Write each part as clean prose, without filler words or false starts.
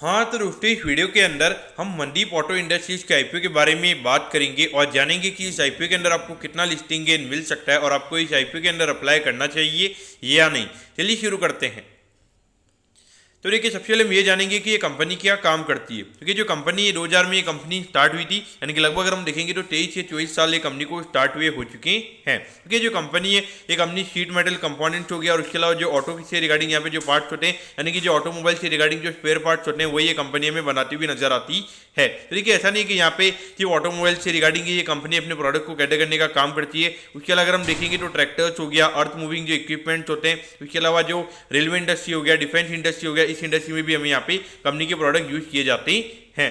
हाँ तो दोस्तों इस वीडियो के अंदर हम मनदीप ऑटो इंडस्ट्रीज के आईपीओ के बारे में बात करेंगे और जानेंगे कि इस आईपीओ के अंदर आपको कितना लिस्टिंग गेन मिल सकता है और आपको इस आईपीओ के अंदर अप्लाई करना चाहिए या नहीं। चलिए शुरू करते हैं। तो देखिए सबसे पहले हम ये जानेंगे कि ये कंपनी क्या काम करती है, क्योंकि जो कंपनी है 2000 में ये कंपनी स्टार्ट हुई थी, यानी कि लगभग अगर हम देखेंगे तो 23 से 24 साल ये कंपनी को स्टार्ट हुए हो चुके हैं। क्योंकि जो कंपनी है ये कंपनी शीट मेटल कंपोनेंट्स हो गया और उसके अलावा जो ऑटो से रिगार्डिंग यहाँ पे जो पार्ट्स होते हैं, यानी कि जो ऑटोमोबाइल से रिगार्डिंग जो स्पेयर पार्ट्स होते हैं वही ये कंपनी हमें बनाती हुई नजर आती है। तो देखिए ऐसा नहीं कि यहाँ पे जो ऑटोमोबाइल से रिगार्डिंग ये कंपनी अपने प्रोडक्ट को कैटर करने का काम करती है। उसके अलावा अगर हम देखेंगे तो ट्रैक्टर्स हो गया, अर्थ मूविंग जो इक्विपमेंट्स होते हैं, उसके अलावा जो रेलवे इंडस्ट्री हो गया, डिफेंस इंडस्ट्री हो गया, इस इंडस्ट्री में भी हमें यहाँ पे कंपनी के प्रोडक्ट यूज किए जाते हैं।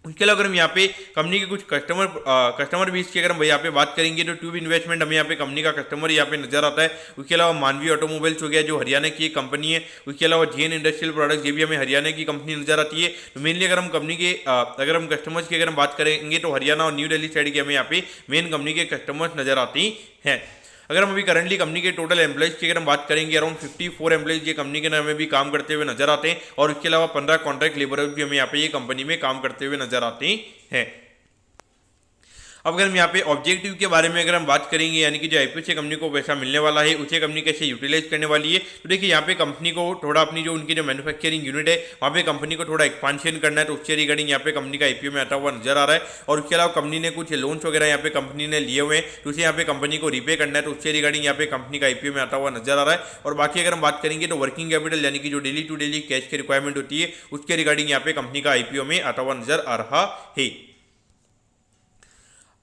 उसके अलावा अगर हम यहाँ पे कंपनी के कुछ कस्टमर बेस की अगर हम यहाँ पे बात करेंगे तो ट्यूब इन्वेस्टमेंट हमें यहाँ पे कंपनी का कस्टमर यहाँ पे नजर आता है। उसके अलावा मानवी ऑटोमोबाइल्स हो गया जो हरियाणा की एक कंपनी है। उसके अलावा जेन इंडस्ट्रियल प्रोडक्ट्स ये भी हमें हरियाणा की कंपनी नजर आती है। तो मेनली अगर हम कंपनी के अगर हम कस्टमर्स की अगर हम बात करेंगे तो हरियाणा और न्यू दिल्ली साइड के हमें यहाँ पे मेन कंपनी के कस्टमर्स नजर आती हैं। अगर हम अभी करंटली कंपनी के टोटल एम्प्लॉइज की अगर हम बात करेंगे अराउंड 54 एम्प्लॉइज ये कंपनी के नाम में भी काम करते हुए नजर आते हैं और उसके अलावा 15 कॉन्ट्रैक्ट लेबरर्स भी हमें यहाँ पे ये कंपनी में काम करते हुए नजर आते हैं। अब अगर हम यहाँ पे ऑब्जेक्टिव के बारे में अगर हम बात करेंगे, यानी कि जो आईपीओ से कंपनी को पैसा मिलने वाला है उसे कंपनी कैसे यूटिलाइज करने वाली है, तो देखिए यहाँ पे कंपनी को थोड़ा अपनी जो उनकी जो मैन्युफैक्चरिंग यूनिट है वहाँ पे कंपनी को थोड़ा एक्सपांशन करना है। तो उससे रिगार्डिंग यहाँ पे कंपनी का आईपीओ में आता हुआ नजर आ रहा है। और उसके अलावा कंपनी ने कुछ लोन्स वगैरह यहाँ पे कंपनी ने लिए हुए हैं तो उसे यहाँ पे कंपनी को रीपे करना है। तो उससे रिगार्डिंग यहाँ पे कंपनी का आईपीओ में आता हुआ नजर आ रहा है। और बाकी अगर हम बात करेंगे तो वर्किंग कैपिटल यानी कि जो डेली टू डेली कैश की रिक्वायरमेंट होती है उसके रिगार्डिंग यहाँ पे कंपनी का आईपीओ में आता हुआ नजर आ रहा है।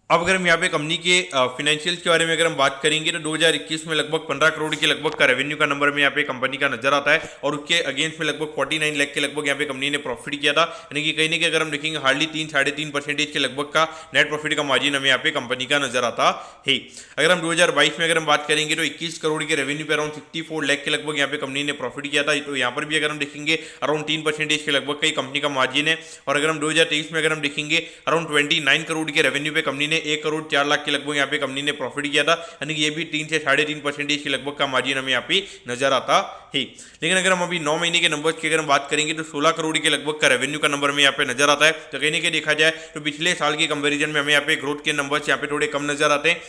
अब अगर हम यहाँ पे कंपनी के फिनेंशियल्स के बारे में अगर हम बात करेंगे तो 2021 में लगभग 15 करोड़ के लगभग का रेवेन्यू का नंबर में यहाँ पे कंपनी का नजर आता है और उसके अगेंस्ट में लगभग 49 लाख के लगभग यहाँ पे कंपनी ने प्रॉफिट किया था। यानी कि कहीं ना कहीं अगर हम देखेंगे हार्डली 3-3.5% के लगभग का नेट प्रॉफिट का मार्जिन हमें यहाँ पे कंपनी का नजर आता है। अगर हम 2022 में अगर हम बात करेंगे तो 21 करोड़ के रेवेन्यू पे अराउंड 64 लाख के लगभग यहाँ पे कंपनी ने प्रॉफिट किया था। तो यहाँ पर भी अगर हम देखेंगे अराउंड 3% के लगभग का कंपनी का मार्जिन है। और अगर हम 2023 में अगर हम देखेंगे अराउंड 29 करोड़ के रेवेन्यू पे कंपनी ने 1 करोड़ 4 लाख के लगभग यहाँ पे कंपनी ने प्रॉफिट किया था। यानी कि ये भी 3 से 3.5% के लगभग का मार्जिन हमें यहाँ पे नजर आता है। लेकिन अगर हम अभी 9 महीने के नंबर्स की अगर हम बात करेंगे तो 16 करोड़ के लगभग का रेवेन्यू का नंबर में यहाँ पे नजर आता है। तो कहीं ना कहीं देखा जाए तो पिछले साल के कंपेरिजन में हमें यहाँ पे ग्रोथ के नंबर्स यहाँ पे थोड़े कम नजर आते हैं।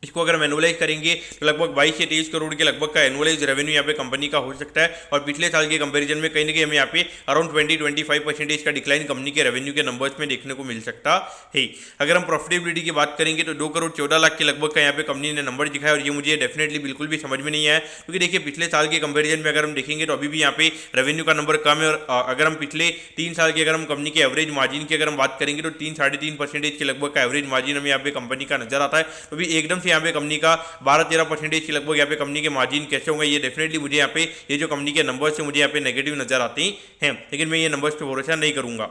इसको अगर हम एनुअलाइज करेंगे तो लगभग 22 से 23 करोड़ के लगभग का एनुअलाइज रेवेन्यू यहाँ पे कंपनी का हो सकता है। और पिछले साल के कंपैरिजन में कहीं ना कहीं हमें यहाँ पे अराउंड 20-25% का डिक्लाइन कंपनी के रेवेन्यू के नंबर्स में देखने को मिल सकता है। अगर हम प्रॉफिटेबिलिटी की बात करेंगे तो 2 करोड़ 14 लाख के लगभग का यहाँ पे कंपनी ने नंबर दिखाया और ये मुझे डेफिनेटली बिल्कुल भी समझ में नहीं आया, क्योंकि देखिए पिछले साल के कंपेरिजन में अगर हम देखेंगे तो अभी भी यहाँ पे रेवेन्यू का नंबर कम है। और अगर हम पिछले 3 साल की अगर हम कंपनी के एवरेज मार्जिन की अगर हम बात करेंगे तो 3-3.5% के लगभग का एवरेज मार्जिन हमें यहाँ पे कंपनी का नजर आता है। तो भी एकदम से यहाँ पे कंपनी का 12-13% के लगभग यहाँ पे कंपनी के मार्जिन कैसे होंगे ये डेफिनेटली मुझे यहाँ पे ये जो कंपनी के नंबर्स है मुझे यहाँ पे नेगेटिव नजर आते हैं। लेकिन मैं ये नंबर्स पे भरोसा नहीं करूंगा।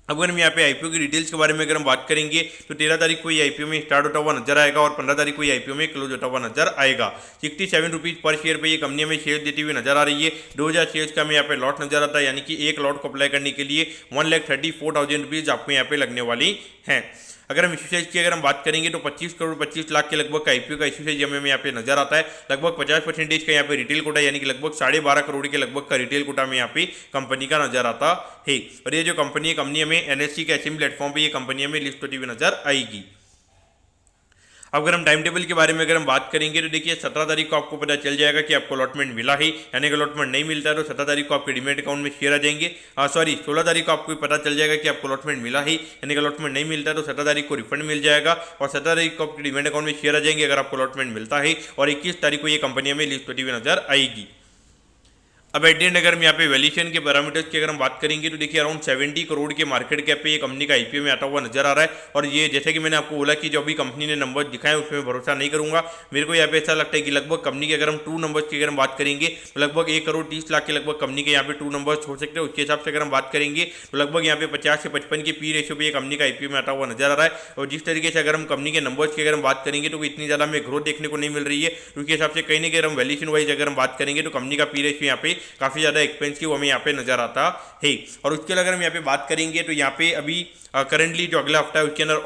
अब अगर हम यहाँ पे आईपीओ की डिटेल्स के बारे में अगर हम बात करेंगे तो 13 तारीख को ये आईपीओ में स्टार्ट होता हुआ नजर आएगा और 15 तारीख को ये आईपीओ में क्लोज होता हुआ नजर आएगा। 67 रुपीज पर शेयर पे ये कंपनी में शेयर देती हुई नजर आ रही है। 2000 शेयर्स का हमें यहाँ पे लॉट नजर आता है, यानी कि एक लॉट को अप्लाई करने के लिए 1,34,000 रुपीज आपको यहाँ पे लगने वाली हैं। अगर हम इश्यू साइज की अगर हम बात करेंगे तो 25 करोड़ 25 लाख के लगभग का आईपीओ का इश्यू साइज हमें यहाँ पे नजर आता है। लगभग 50% का यहाँ पे रिटेल कोटा यानी कि लगभग 12.5 करोड़ के लगभग का रिटेल कोटा में यहाँ पे कंपनी का नजर आता है। और ये जो कंपनी है कंपनी हमें एनएससी के एचएम प्लेटफॉर्म पे ये कंपनी हमें लिस्ट होती हुई नजर आएगी। अब अगर हम टाइम टेबल के बारे में अगर हम बात करेंगे तो देखिए 17 तारीख को आपको पता चल जाएगा कि आपको अलॉटमेंट मिला है, यानी कि अलॉटमेंट नहीं मिलता है तो 17 तारीख को आपके डीमेट अकाउंट में शेयर आ जाएंगे। 16 तारीख को आपको पता चल जाएगा कि आपको अलॉटमेंट मिला है, यानी कि अलॉटमेंट नहीं मिलता है तो 17 तारीख को रिफंड मिल जाएगा और 17 तारीख को आपके डीमेट अकाउंट में शेयर आ जाएंगे अगर आपको अलॉटमेंट मिलता है। और 21 तारीख को ये कंपनी में लिस्ट होती हुई नजर आएगी। अब एट द एंड अगर हम यहाँ पे वैल्यूएशन के पैरामीटर्स की अगर हम बात करेंगे तो देखिए अराउंड 70 करोड़ के मार्केट कैप पे ये कंपनी का आईपीओ में आता हुआ नजर आ रहा है। और ये जैसे कि मैंने आपको बोला कि जो अभी कंपनी ने नंबर दिखाए उसमें भरोसा नहीं करूंगा। मेरे को यहाँ पे ऐसा लगता है कि लगभग कंपनी के अगर हम 2 नंबर्स की अगर हम बात करेंगे तो लगभग 1 करोड़ 30 लाख के लगभग कंपनी के यहाँ पे 2 नंबर्स हो सकते हैं। उसके हिसाब से अगर हम बात करेंगे तो लगभग यहाँ पे 50 से 55 के पी रेशियो पे ये कंपनी का आईपीओ में आता हुआ नजर आ रहा है। और जिस तरीके से अगर हम कंपनी के नंबर्स की अगर हम बात करेंगे तो इतनी ज़्यादा हमें ग्रोथ देखने को नहीं मिल रही है। उसके हिसाब से कहीं ना कहीं हम वैल्यूएशन वाइज अगर हम बात करेंगे तो कंपनी का पी रेशियो यहाँ पे काफ़ी ज़्यादा एक्सपेंसिव हमें यहाँ पे नजर आता है। और उसके अगर हम यहाँ पे बात करेंगे तो यहाँ पे अभी करंटली जो अगला हफ्ता है उसके अंदर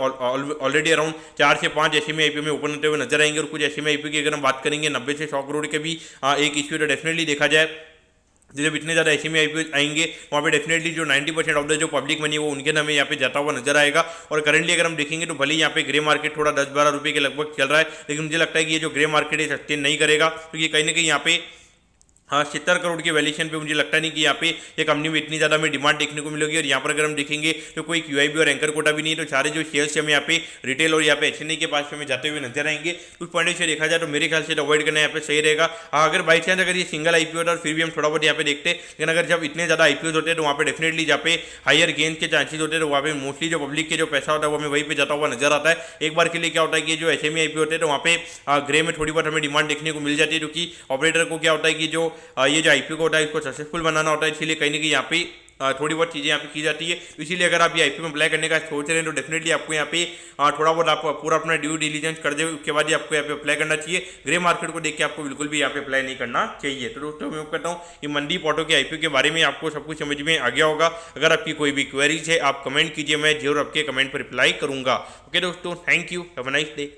ऑलरेडी अराउंड 4 से 5 एसएमई आईपीओ में ओपन होते हुए नजर आएंगे। और कुछ एसएमई आईपीओ की अगर हम बात करेंगे 90 से 100 करोड़ के भी एक इश्यू तो डेफिनेटली देखा जाए जब इतने ज़्यादा एसएमई आईपीओ आएंगे वहाँ पे डेफिनेटली जो 90% ऑफ द जो पब्लिक मनी है वो उनके नाम में यहाँ पे जाता हुआ नजर आएगा। और करंटली अगर हम देखेंगे तो भले ही यहाँ पे ग्रे मार्केट थोड़ा 10-12 रुपये के लगभग चल रहा है, लेकिन मुझे लगता है कि ये जो ग्रे मार्केट है सस्टेन नहीं करेगा, क्योंकि कहीं ना कहीं यहाँ पे 70 करोड़ के वैल्यूएशन पे मुझे लगता नहीं कि यहाँ पे ये कंपनी में इतनी ज़्यादा हमें डिमांड देखने को मिलेगी। और यहाँ पर अगर हम देखेंगे तो कोई क्यूआईबी और एंकर कोटा भी नहीं है, तो सारे जो शेयर्स हमें यहाँ पे रिटेल और यहाँ पे एचएनआई के पास हमें जाते हुए नजर आएंगे। उस पॉइंट से देखा जाए तो मेरे ख्याल से अवॉइड करना यहाँ पे सही रहेगा। अगर बाई चांस अगर ये सिंगल आईपीओ होता है फिर भी हम थोड़ा बहुत यहाँ पे देखते हैं, लेकिन अगर जब इतने ज़्यादा आईपीओ होते हैं तो वहाँ पे डेफिनेटली जहाँ पे हायर गेन के चांसेस होते हैं, तो वहाँ पे मोस्टली जो पब्लिक के जो पैसा होता है वो हमें वहीं पे जाता हुआ नजर आता है। एक बार के लिए क्या होता है कि जो एसएमई आईपीओ होते हैं तो वहाँ पे ग्रे में थोड़ी बहुत हमें डिमांड देखने को मिल जाती है, क्योंकि ऑपरेटर को क्या होता है कि जो ये जो आईपीओ होता है इसको सक्सेसफुल बनाना होता है, इसलिए कहीं ना कहीं यहाँ पे थोड़ी बहुत चीज़ें यहाँ पे की जाती है। इसीलिए अगर आप ये आईपीओ में अप्लाई करने का सोच रहे हैं तो डेफिनेटली आपको यहाँ पे थोड़ा बहुत आप पूरा अपना ड्यू डिलीजेंस कर दे, उसके बाद ही आपको यहाँ पे अप्लाई करना चाहिए। ग्रे मार्केट को देख के आपको बिल्कुल भी यहाँ पे अप्लाई नहीं करना चाहिए। तो दोस्तों मैं कहता हूँ कि मनदीप ऑटो के आईपीओ के बारे में आपको सब कुछ समझ में आ गया होगा। अगर आपकी कोई भी क्वेरीज है आप कमेंट कीजिए, मैं जरूर आपके कमेंट पर रिप्लाई करूँगा। ओके दोस्तों, thank you, have a nice day.